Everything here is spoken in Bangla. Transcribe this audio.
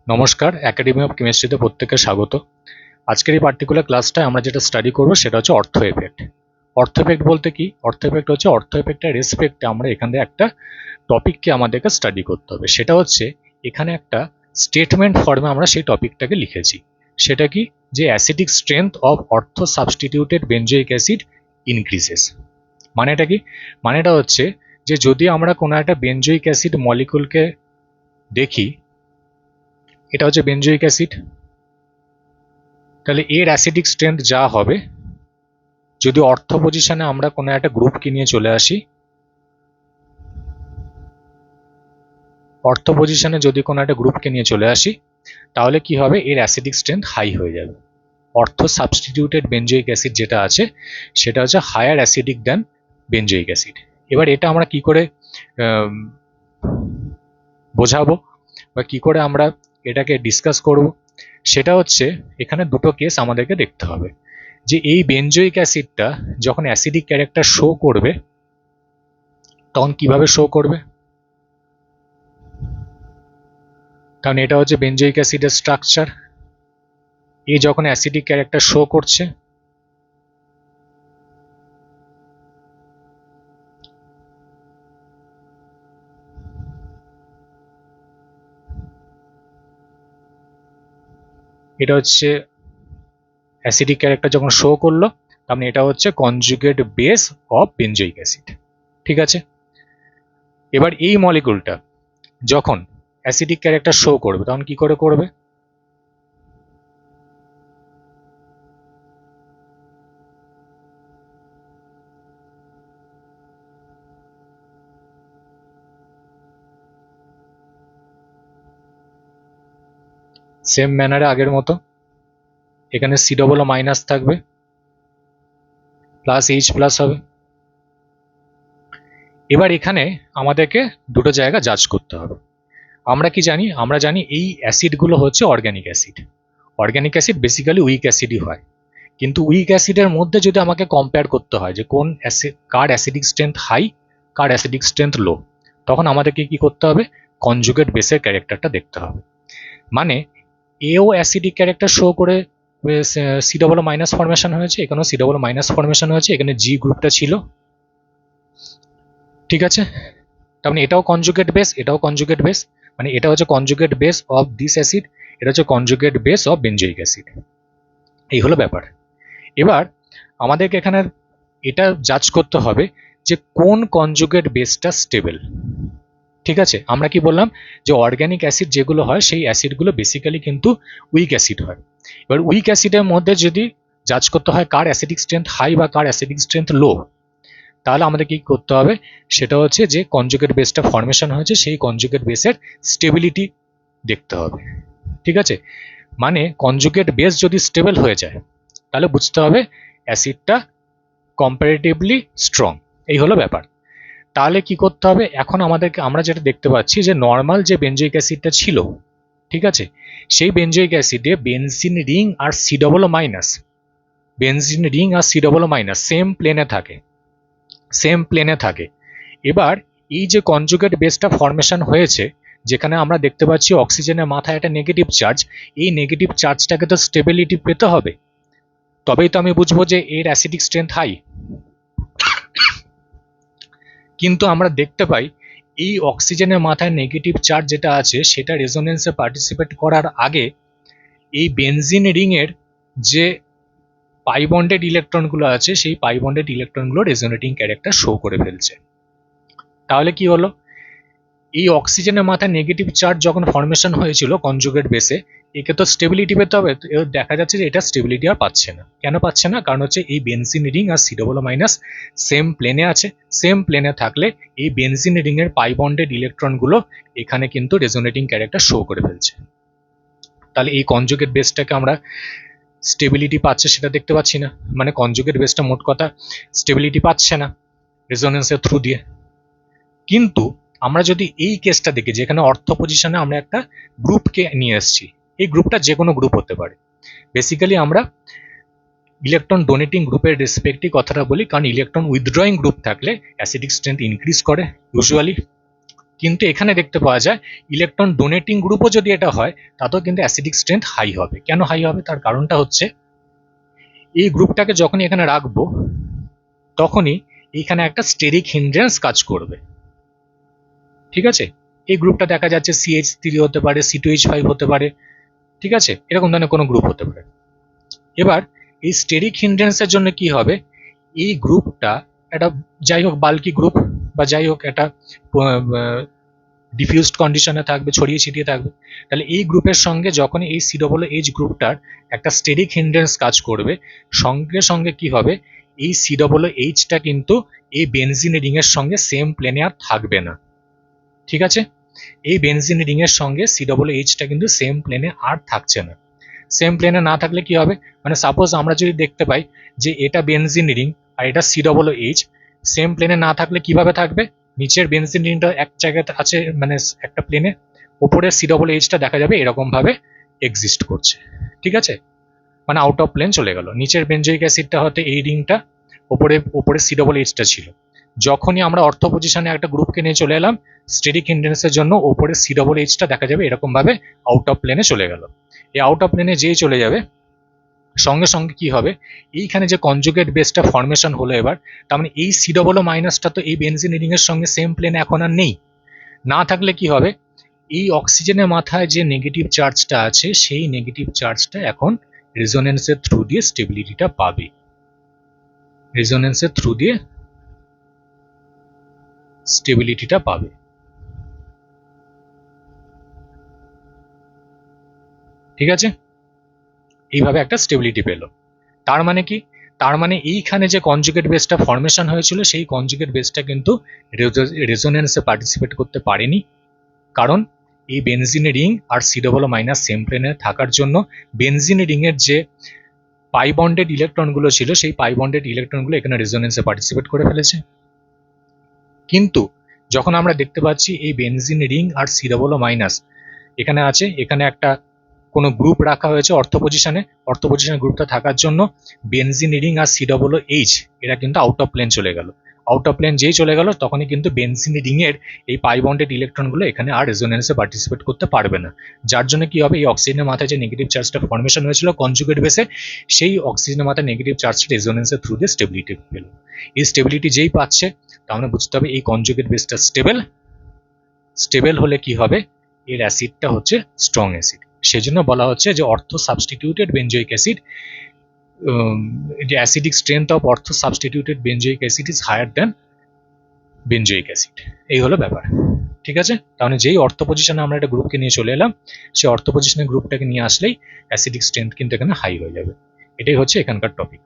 নমস্কার, একাডেমি অফ কেমিস্ট্রিতে প্রত্যেককে স্বাগত। আজকের এই পার্টিকুলার ক্লাসটায় আমরা যেটা স্টাডি করব সেটা হচ্ছে অর্থ এফেক্ট। অর্থ এফেক্ট বলতে কি? অর্থ এফেক্ট হচ্ছে অর্থ এফেক্টের রেসপেক্টে আমরা এখানে একটা টপিককে আমাদেরকে স্টাডি করতে হবে। সেটা হচ্ছে এখানে একটা স্টেটমেন্ট ফর্মে আমরা সেই টপিকটাকে লিখেছি। সেটা কি? যে অ্যাসিডিক স্ট্রেংথ অফ অর্থ সাবস্টিটিউটেড বেনজোইক অ্যাসিড ইনক্রিজেস। মানেটা কি? মানেটা হচ্ছে যে যদি আমরা কোনো একটা বেনজোইক অ্যাসিড মলিকুলকে দেখি, এটা হচ্ছে বেনজোইক অ্যাসিড, তাহলে এর অ্যাসিডিক স্ট্রেংথ যা হবে, যদি অর্থ পজিশনে আমরা কোনো একটা গ্রুপকে নিয়ে চলে আসি, অর্থ পজিশনে যদি কোনো একটা গ্রুপকে নিয়ে চলে আসি, তাহলে কি হবে? এর অ্যাসিডিক স্ট্রেংথ হাই হয়ে যাবে। অর্থ সাবস্টিটিউটেড বেনজোইক অ্যাসিড যেটা আছে সেটা হচ্ছে higher acidic than benzoic acid. এবার এটা আমরা কি করে বোঝাবো বা কি করে আমরা এটাকে ডিসকাস করব? সেটা হচ্ছে এখানে দুটো কেস আমাদেরকে দেখতে হবে। যে এই বেনজোইক অ্যাসিডটা যখন অ্যাসিডিক ক্যারেক্টার শো করবে তখন কিভাবে শো করবে? কারণ এটা হচ্ছে বেনজোইক অ্যাসিডের স্ট্রাকচার। এই যখন অ্যাসিডিক ক্যারেক্টার শো করছে, এটা হচ্ছে অ্যাসিডিক ক্যারেক্টার যখন শো করলো, তার মানে এটা হচ্ছে conjugate base of benzoic acid. ঠিক আছে? এবার এই মলিকুলটা যখন অ্যাসিডিক ক্যারেক্টার শো করবে তখন কি করে করবে? সেম ম্যানারে আগের মতো এখানে সি ডবল মাইনাস থাকবে, প্লাস এইচ প্লাস হবে। এবার এখানে আমাদেরকে দুটো জায়গা জাজ করতে হবে। আমরা কি জানি? আমরা জানি এই অ্যাসিডগুলো হচ্ছে organic acid. Organic acid basically weak অ্যাসিডই হয়, কিন্তু উইক অ্যাসিডের মধ্যে যদি আমাকে কম্পেয়ার করতে হয় যে কোন কার অ্যাসিডিক স্ট্রেংথ হাই, কার অ্যাসিডিক স্ট্রেংথ লো, তখন আমাদেরকে কি করতে হবে? কনজুগেট বেসের ক্যারেক্টারটা দেখতে হবে। মানে এও অ্যাসিডিক ক্যারেক্টার শো করে সি ডবল মাইনাস ফরমেশন হয়েছে, এখানেও সি ডবল মাইনাস ফরমেশন হয়েছে, এখানে জি গ্রুপটা ছিল। ঠিক আছে? তার মানে এটাও কনজুগেট বেস, এটাও কনজুগেট বেস। মানে এটা হচ্ছে conjugate base of this acid, এটা হচ্ছে conjugate base of benzoic acid. এই হলো ব্যাপার। এবার আমাদেরকে এখানে এটা জাজ করতে হবে যে কোন কনজুগেট বেসটা স্টেবল। ঠিক আছে? আমরা কি বললাম যে অর্গ্যানিক অ্যাসিড যেগুলো হয় সেই অ্যাসিডগুলো বেসিক্যালি কিন্তু উইক অ্যাসিড হয়। এবার উইক অ্যাসিডের মধ্যে যদি জাজ করতে হয় কার অ্যাসিডিক স্ট্রেংথ হাই বা কার অ্যাসিডিক স্ট্রেংথ লো, তাহলে আমাদের কি করতে হবে? সেটা হচ্ছে যে কনজুগেট বেসটা ফর্মেশন হয়েছে সেই কনজুগেট বেসের স্টেবিলিটি দেখতে হবে। ঠিক আছে? মানে কনজুগেট বেস যদি স্টেবল হয়ে যায় তাহলে বুঝতে হবে অ্যাসিডটা কম্পারেটিভলি স্ট্রং। এই হলো ব্যাপার। তাহলে কি করতে হবে? এখন আমাদেরকে আমরা যেটা দেখতে পাচ্ছি যে নর্মাল যে বেনজোইক অ্যাসিডটা ছিল, ঠিক আছে, সেই বেনজোইক অ্যাসিডে বেনজিন রিং আর C double minus, benzene ring আর সি ডবল মাইনাস সেম প্লেনে থাকে, সেম প্লেনে থাকে। এবার এই যে কনজুগেট বেসটা ফর্মেশন হয়েছে, যেখানে আমরা দেখতে পাচ্ছি অক্সিজেনের মাথায় একটা নেগেটিভ চার্জ, এই নেগেটিভ চার্জটাকে তো স্টেবিলিটি পেতে হবে, তবেই তো আমি বুঝবো যে এর অ্যাসিডিক স্ট্রেংথ হাই। কিন্তু আমরা দেখতে পাই এই অক্সিজেনের মাথায় নেগেটিভ চার্জ যেটা আছে সেটা রেজোনেন্সে পার্টিসিপেট করার আগে এই বেনজিন রিং এর যে পাই বন্ডেড ইলেকট্রনগুলো আছে সেই পাই বন্ডেড ইলেকট্রনগুলো রেজোনেটিং ক্যারেক্টার শো করে ফেলছে। তাহলে কি হলো? এই অক্সিজেনের মাথায় নেগেটিভ চার্জ যখন ফর্মেশন হয়েছিল কনজুগেট বেসে, একে তো স্টেবিলিটি পেতে হবে, দেখা যাচ্ছে যে এটা স্টেবিলিটি আর পাচ্ছে না। কেন পাচ্ছে না? কারণ হচ্ছে এই বেনজিন রিং আর সি ডবল মাইনাস সেম প্লেনে আছে, সেম প্লেনে থাকলে এই বেনজিন রিং এর পাই বন্ডেড ইলেকট্রনগুলো এখানে কিন্তু রেজোনেটিং ক্যারেক্টার শো করে ফেলছে। তাহলে এই কনজুগেট বেসটাকে আমরা স্টেবিলিটি পাচ্ছে সেটা দেখতে পাচ্ছি না, মানে কনজুগেট বেসটা মোট কথা স্টেবিলিটি পাচ্ছে না রেজোনেন্সের থ্রু দিয়ে। কিন্তু আমরা যদি এই কেসটা দেখি যেখানে অর্থ পজিশনে আমরা একটা গ্রুপকে নিয়ে এসেছি, এই গ্রুপটা যে কোনো গ্রুপ হতে পারে। বেসিক্যালি আমরা ইলেকট্রন ডোনেটিং গ্রুপের রেসপেক্টে কথাটা বলি, কারণ ইলেকট্রন উইথড্রয়িং গ্রুপ থাকলে অ্যাসিডিক স্ট্রেংথ ইনক্রিজ করে ইউজুয়ালি। কিন্তু এখানে দেখতে পাওয়া যায় ইলেকট্রন ডোনেটিং গ্রুপও যদি এটা হয় তাতেও কিন্তু অ্যাসিডিক স্ট্রেংথ হাই হবে। কেন হাই হবে তার কারণটা হচ্ছে এই গ্রুপটাকে যখনই এখানে রাখবো তখনই এখানে একটা স্টেরিক হিন্ড্রেন্স কাজ করবে। ঠিক আছে, এই গ্রুপটা দেখা যাচ্ছে CH3 হতে পারে, C2H5 হতে পারে, ঠিক আছে, এরকম ধরনের কোনো গ্রুপ হতে পারে। এবার এই স্টেরিক হিন্ড্রেন্সের জন্য কি হবে, এই গ্রুপটা একটা যাই হোক বাল্কি গ্রুপ বা যাই হোক একটা ডিফিউজড কন্ডিশনে থাকবে, ছড়িয়ে ছিটিয়ে থাকবে। তাহলে এই গ্রুপের সঙ্গে যখন এই COOH গ্রুপটার একটা স্টেরিক হিন্ড্রেন্স কাজ করবে, সঙ্গে সঙ্গে কি হবে, এই COOHটা কিন্তু এই বেনজিন রিং এর সঙ্গে সেম প্লেনে আর থাকবে না। ঠিক আছে, এই বেনজিন রিং এর সঙ্গে COOHটা কিন্তু সেম প্লেনে আর থাকছে না। সেম প্লেনে না থাকলে কি হবে, মানে সাপোজ আমরা যদি দেখতে পাই যে এটা বেনজিন রিং আর এটা COOH, সেম প্লেনে না থাকলে কিভাবে থাকবে, নিচের বেনজিন রিংটা এক জায়গাতে আছে মানে একটা প্লেনে, উপরে COOHটা দেখা যাবে এরকম ভাবে এক্সিস্ট করছে। ঠিক আছে, মানে আউট অফ প্লেন চলে গেল। নিচের বেনজোইক অ্যাসিডটা হতে এই রিংটা, উপরে COOHটা ছিল। যখনই আমরা অর্থ পজিশনে একটা গ্রুপকে নিয়ে চলে এলাম স্টেরিক হিন্ড্রেন্সের জন্য, উপরে COOHটা দেখা যাবে এরকম ভাবে আউট অফ প্লেনে চলে গেল। এই আউট অফ প্লেনে যেই চলে যাবে সঙ্গে সঙ্গে কি হবে, এইখানে যে কনজুগেট বেসটা ফর্মেশন হলো এবার, তার মানে এই COO- তো এই বেনজিন রিং এর সঙ্গে সেম প্লেনে এখন আর নেই। না থাকলে কি হবে, এই অক্সিজেনের মাথায় যে নেগেটিভ চার্জটা আছে সেই নেগেটিভ চার্জটা এখন রেজোনেন্সের থ্রু দিয়ে স্টেবিলিটিটা পাবে, রেজোনেন্সের থ্রু দিয়ে স্টেবিলিটিটা পাবে। ঠিক আছে, এইভাবে একটা স্টেবিলিটি পেল। তার মানে কি, তার মানে এইখানে যে কনজুগেট বেসটা ফর্মেশন হয়েছিল সেই কনজুগেট বেসটা কিন্তু রেজোনেন্সে পার্টিসিপেট করতে পারেনি, কারণ এই বেনজিন রিং আর COO- সেম প্লেনে থাকার জন্য বেনজিন রিং এর যে পাই বন্ডেড ইলেকট্রনগুলো ছিল সেই পাই বন্ডেড ইলেকট্রনগুলো এখানে রেজোনেন্সে পার্টিসিপেট করে ফেলেছে। কিন্তু যখন আমরা দেখতে পাচ্ছি এই বেনজিন রিং আর COO- এখানে আছে, এখানে একটা কোনো গ্রুপ রাখা হয়েছে অর্থ পজিশনে গ্রুপটা থাকার জন্য বেনজিন রিং আর COOH এরা কিন্তু আউট অফ প্লেন চলে গেল। আউট অফ প্লেন যেই চলে গেল তখনই কিন্তু বেনজিন রিং এর এই পাই বন্ডেড ইলেকট্রনগুলো এখানে আর রেজোনেন্সে পার্টিসিপেট করতে পারবে না। যার জন্য কি হবে, এই অক্সিজেনের মাথায় যে নেগেটিভ চার্জটা ফর্মেশন হয়েছিল কনজুগেট বেসে, সেই অক্সিজেনের মাথায় নেগেটিভ চার্জটা রেজোনেন্সের থ্রু দিয়ে স্টেবিলিটি পেল। এই স্টেবিলিটি যেই পাচ্ছে তা আমরা বুঝতে হবে এই কনজুগেট বেসটা স্টেবল। স্টেবল হলে কি হবে, এর অ্যাসিডটা হচ্ছে স্ট্রং অ্যাসিড। সেজন্য বলা হচ্ছে যে অর্থো substituted benzoic acid, the acidic strength of ortho substituted benzoic acid is higher than benzoic acid। এই হলো ব্যাপার। ঠিক আছে, তাহলে যেই অর্থ পজিশনে আমরা একটা গ্রুপকে নিয়ে চলে এলাম সেই অর্থ পজিশনের গ্রুপটাকে নিয়ে আসলেই অ্যাসিডিক স্ট্রেংথ কিন্তু এখানে হাই হয়ে যাবে। এটাই হচ্ছে এখানকার টপিক।